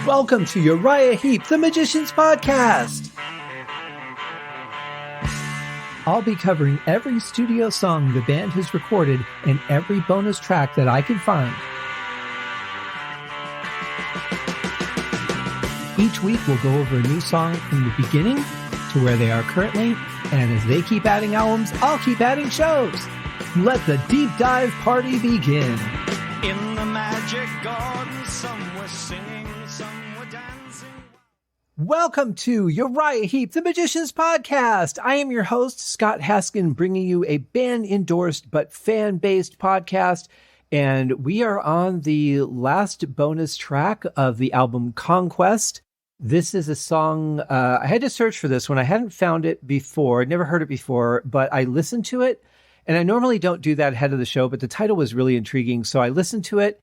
Welcome to Uriah Heep, the Magician's Podcast. I'll be covering every studio song the band has recorded and every bonus track that I can find. Each week we'll go over a new song from the beginning to where they are currently, and as they keep adding albums, I'll keep adding shows. Let the deep dive party begin. In the magic garden, some were singing, some were dancing. Welcome to Uriah Heep, the Magician's Podcast. I am your host, Scott Haskin, bringing you a band-endorsed but fan-based podcast. And we are on the last bonus track of the album Conquest. This is a song, I had to search for this one. I hadn't found it before, I'd never heard it before, but I listened to it. And I normally don't do that ahead of the show, but the title was really intriguing. So I listened to it,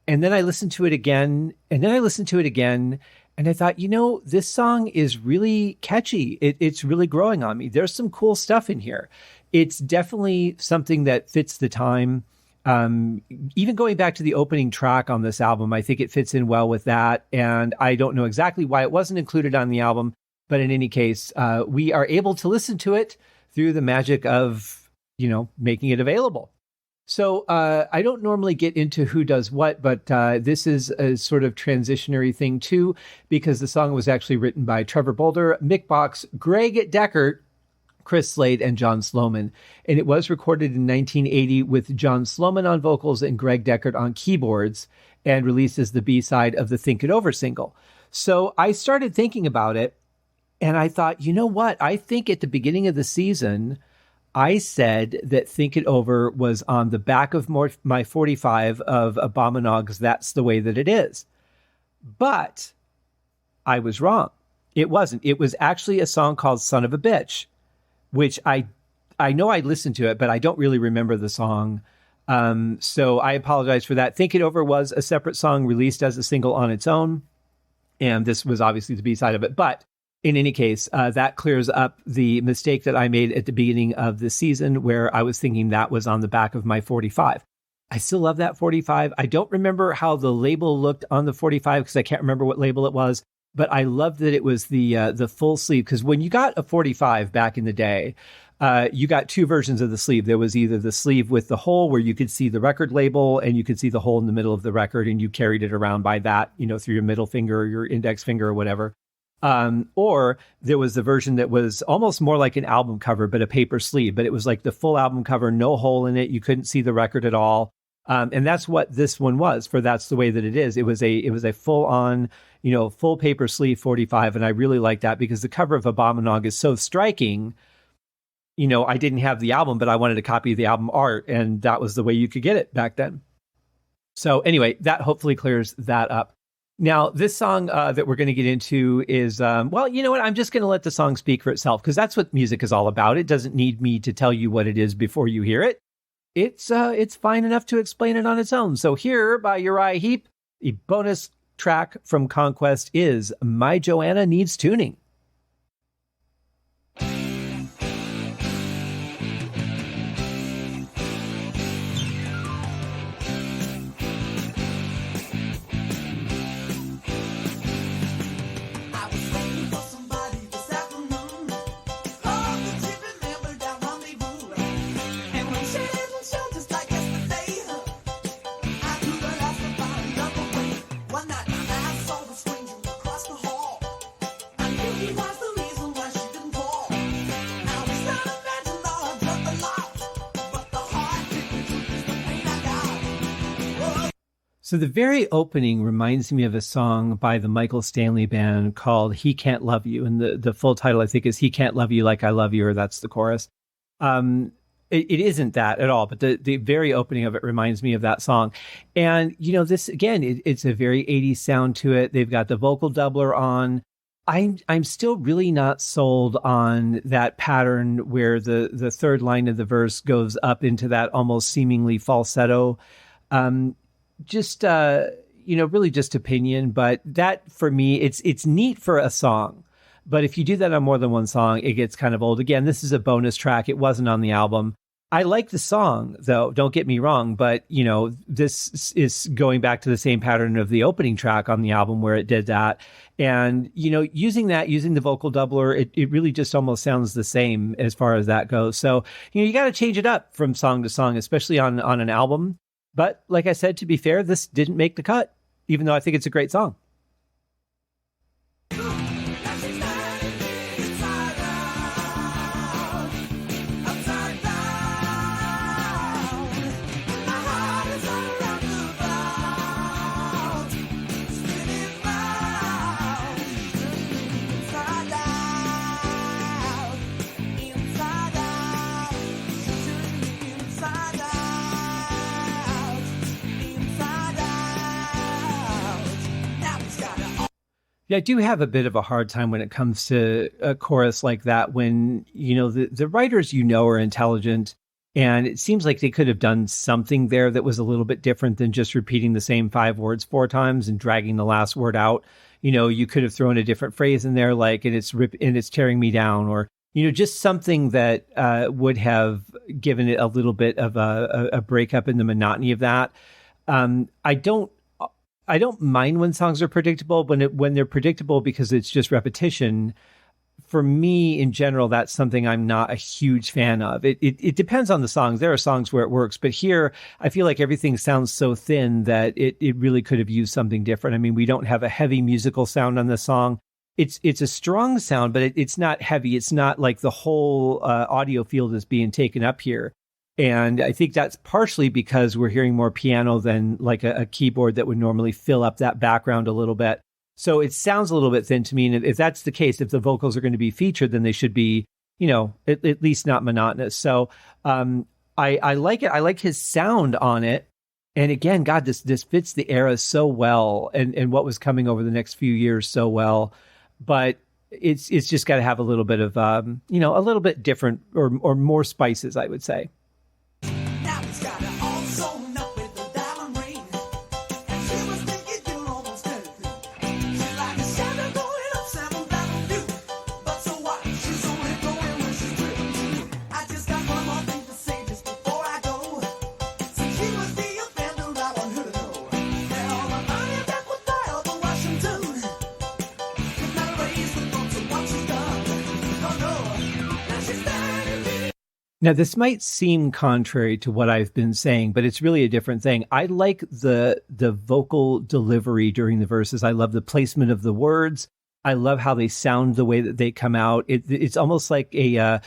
and then I listened to it again, and then I listened to it again. And I thought, this song is really catchy. It's really growing on me. There's some cool stuff in here. It's definitely something that fits the time. Even going back to the opening track on this album, I think it fits in well with that. And I don't know exactly why it wasn't included on the album, but in any case, we are able to listen to it through the magic of, making it available. So I don't normally get into who does what, but this is a sort of transitionary thing too, because the song was actually written by Trevor, Boulder, Mick Box, Gregg, Dechert, Chris Slade, and John Sloman. And it was recorded in 1980 with John Sloman on vocals and Gregg Dechert on keyboards, and released as the B-side of the Think It Over single. So I started thinking about it, and I thought, you know what? I think at the beginning of the season, I said that Think It Over was on the back of my 45 of Abominog's That's the Way That It Is. But I was wrong. It wasn't. It was actually a song called Son of a Bitch, which I know I listened to it, but I don't really remember the song. So I apologize for that. Think It Over was a separate song released as a single on its own. And this was obviously the B-side of it. But in any case, that clears up the mistake that I made at the beginning of the season where I was thinking that was on the back of my 45. I still love that 45. I don't remember how the label looked on the 45 because I can't remember what label it was, but I loved that it was the full sleeve, because when you got a 45 back in the day, you got two versions of the sleeve. There was either the sleeve with the hole where you could see the record label and you could see the hole in the middle of the record, and you carried it around by that, through your middle finger or your index finger or whatever. Or there was the version that was almost more like an album cover, but a paper sleeve, but it was like the full album cover, no hole in it. You couldn't see the record at all. And that's what this one was for That's the Way That It Is. It was a full on, full paper sleeve 45. And I really like that because the cover of Abominog is so striking. I didn't have the album, but I wanted a copy of the album art, and that was the way you could get it back then. So anyway, that hopefully clears that up. Now, this song that we're going to get into is, you know what? I'm just going to let the song speak for itself, because that's what music is all about. It doesn't need me to tell you what it is before you hear it. It's fine enough to explain it on its own. So here by Uriah Heep, the bonus track from Conquest is My Joanna Needs Tuning. So the very opening reminds me of a song by the Michael Stanley Band called He Can't Love You. And the full title, I think, is He Can't Love You Like I Love You, or that's the chorus. It isn't that at all, but the very opening of it reminds me of that song. And, this, again, it's a very 80s sound to it. They've got the vocal doubler on. I'm still really not sold on that pattern where the third line of the verse goes up into that almost seemingly falsetto. Really just opinion, but that for me, it's neat for a song. But if you do that on more than one song, it gets kind of old. Again, this is a bonus track. It wasn't on the album. I like the song, though, don't get me wrong, but, this is going back to the same pattern of the opening track on the album where it did that. And, using the vocal doubler, it really just almost sounds the same as far as that goes. So, you got to change it up from song to song, especially on an album. But like I said, to be fair, this didn't make the cut, even though I think it's a great song. Yeah, I do have a bit of a hard time when it comes to a chorus like that when, the writers, are intelligent, and it seems like they could have done something there that was a little bit different than just repeating the same 5 words 4 times and dragging the last word out. You could have thrown a different phrase in there, like, and it's tearing me down, or, just something that would have given it a little bit of a breakup in the monotony of that. I don't mind when songs are predictable, when they're predictable because it's just repetition. For me, in general, that's something I'm not a huge fan of. It depends on the songs. There are songs where it works, but here I feel like everything sounds so thin that it really could have used something different. I mean, we don't have a heavy musical sound on this song. It's a strong sound, but it's not heavy. It's not like the whole audio field is being taken up here. And I think that's partially because we're hearing more piano than like a keyboard that would normally fill up that background a little bit. So it sounds a little bit thin to me. And if that's the case, if the vocals are going to be featured, then they should be, at least not monotonous. So I like it. I like his sound on it. And again, God, this fits the era so well and what was coming over the next few years so well. But it's just got to have a little bit of, a little bit different or more spices, I would say. Now, this might seem contrary to what I've been saying, but it's really a different thing. I like the vocal delivery during the verses. I love the placement of the words. I love how they sound, the way that they come out. It's almost like a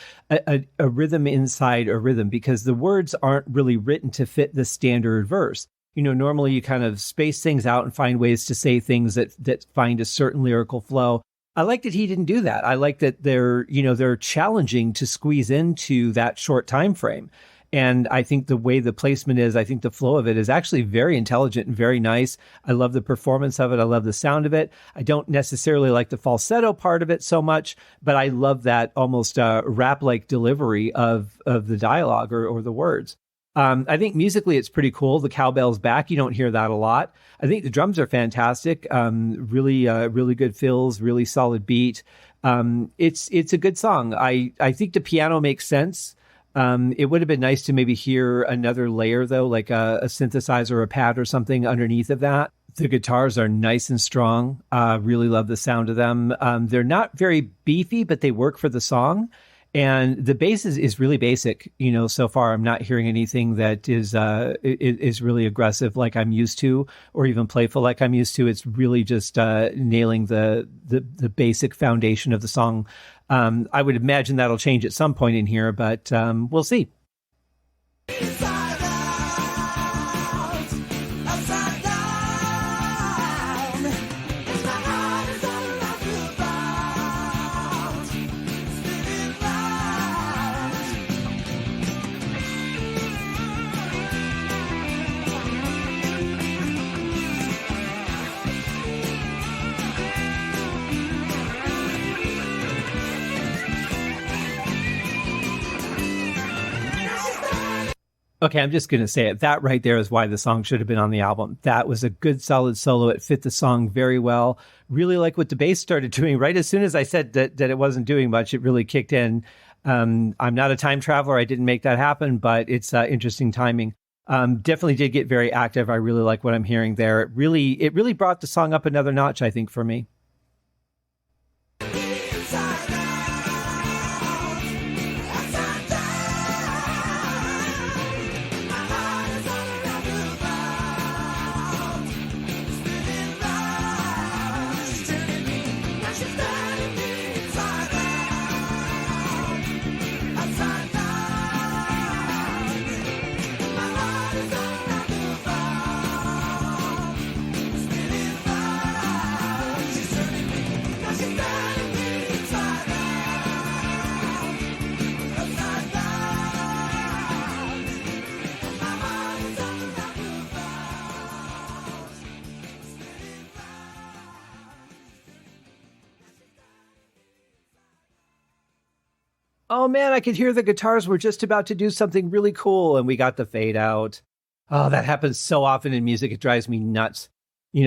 rhythm inside a rhythm, because the words aren't really written to fit the standard verse. Normally you kind of space things out and find ways to say things that find a certain lyrical flow. I like that he didn't do that. I like that they're challenging to squeeze into that short time frame. And I think the way the placement is, I think the flow of it is actually very intelligent and very nice. I love the performance of it. I love the sound of it. I don't necessarily like the falsetto part of it so much, but I love that almost rap-like delivery of the dialogue or the words. I think musically it's pretty cool. The cowbell's back. You don't hear that a lot. I think the drums are fantastic. Really good fills, really solid beat. It's a good song. I think the piano makes sense. It would have been nice to maybe hear another layer though, like a synthesizer or a pad or something underneath of that. The guitars are nice and strong. Really love the sound of them. They're not very beefy, but they work for the song. And the bass is really basic. So far I'm not hearing anything that is really aggressive like I'm used to, or even playful like I'm used to. It's really just nailing the basic foundation of the song. I would imagine that'll change at some point in here, but we'll see. Okay, I'm just going to say it. That right there is why the song should have been on the album. That was a good, solid solo. It fit the song very well. Really like what the bass started doing. Right as soon as I said that it wasn't doing much, it really kicked in. I'm not a time traveler. I didn't make that happen, but it's interesting timing. Definitely did get very active. I really like what I'm hearing there. It really brought the song up another notch, I think, for me. Oh man, I could hear the guitars were just about to do something really cool and we got the fade out. Oh, that happens so often in music. It drives me nuts.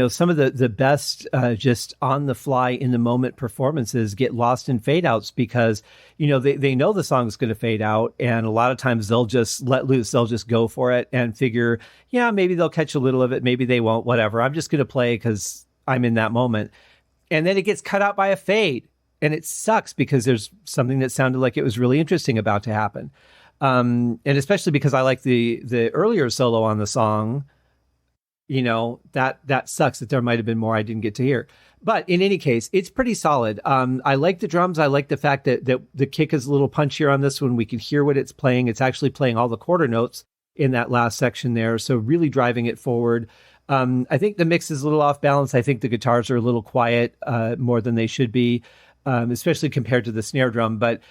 Some of the best just on the fly in the moment performances get lost in fade outs because, they know the song's going to fade out. And a lot of times they'll just let loose. They'll just go for it and figure, yeah, maybe they'll catch a little of it. Maybe they won't, whatever. I'm just going to play because I'm in that moment. And then it gets cut out by a fade. And it sucks because there's something that sounded like it was really interesting about to happen. And especially because I like the earlier solo on the song, that sucks that there might have been more I didn't get to hear. But in any case, it's pretty solid. I like the drums. I like the fact that the kick is a little punchier on this one. We can hear what it's playing. It's actually playing all the quarter notes in that last section there. So really driving it forward. I think the mix is a little off balance. I think the guitars are a little quiet, more than they should be. Especially compared to the snare drum. But,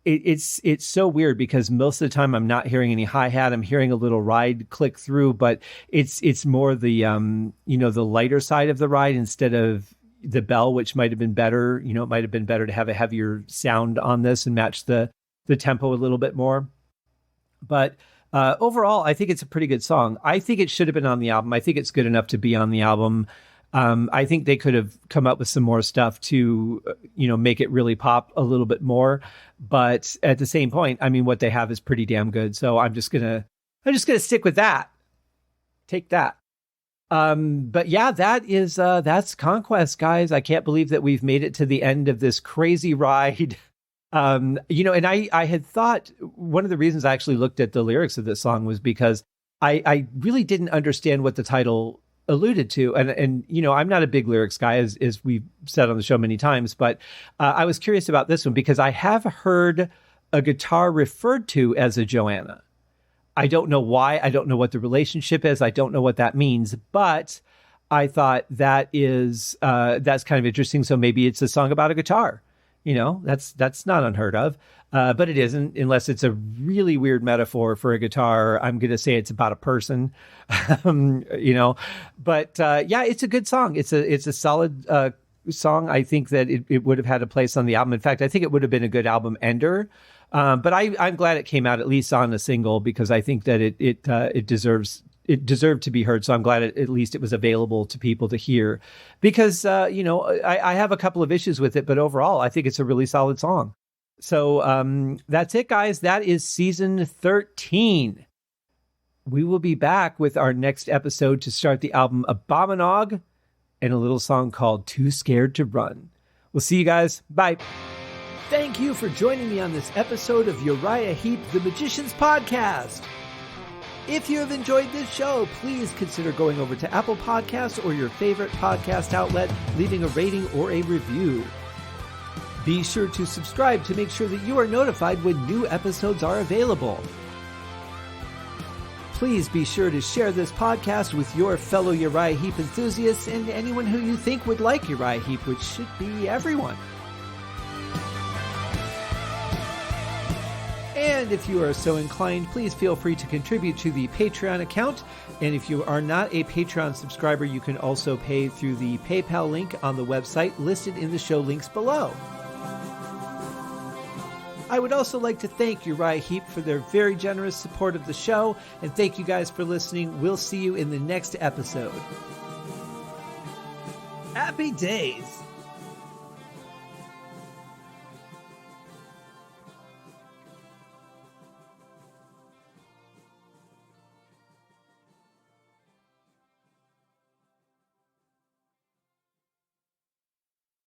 it's so weird because most of the time I'm not hearing any hi-hat. I'm hearing a little ride click through, but it's more the, the lighter side of the ride instead of the bell, which might have been better. It might have been better to have a heavier sound on this and match the tempo a little bit more. But overall, I think it's a pretty good song. I think it should have been on the album. I think it's good enough to be on the album. I think they could have come up with some more stuff to, make it really pop a little bit more. But at the same point, I mean, what they have is pretty damn good. So I'm just gonna stick with that. Take that. But yeah, that's Conquest, guys. I can't believe that we've made it to the end of this crazy ride. And I had thought one of the reasons I actually looked at the lyrics of this song was because I really didn't understand what the title alluded to. And I'm not a big lyrics guy, as we've said on the show many times, but I was curious about this one because I have heard a guitar referred to as a Joanna. I don't know why. I don't know what the relationship is. I don't know what that means, but I thought that's kind of interesting. So maybe it's a song about a guitar. That's not unheard of. But it isn't, unless it's a really weird metaphor for a guitar. I'm going to say it's about a person, but yeah, it's a good song. It's a solid song. I think that it would have had a place on the album. In fact, I think it would have been a good album ender. But I'm glad it came out at least on a single because I think that it deserved to be heard. So I'm glad at least it was available to people to hear because, I have a couple of issues with it, but overall, I think it's a really solid song. So that's it, guys. That is season 13. We will be back with our next episode to start the album Abominog and a little song called Too Scared to Run. We'll see you guys. Bye. Thank you for joining me on this episode of Uriah Heep, the Magician's Podcast. If you have enjoyed this show, please consider going over to Apple Podcasts or your favorite podcast outlet, leaving a rating or a review. Be sure to subscribe to make sure that you are notified when new episodes are available. Please be sure to share this podcast with your fellow Uriah Heep enthusiasts and anyone who you think would like Uriah Heep, which should be everyone. And if you are so inclined, please feel free to contribute to the Patreon account. And if you are not a Patreon subscriber, you can also pay through the PayPal link on the website listed in the show links below. I would also like to thank Uriah Heep for their very generous support of the show, and thank you guys for listening. We'll see you in the next episode. Happy days!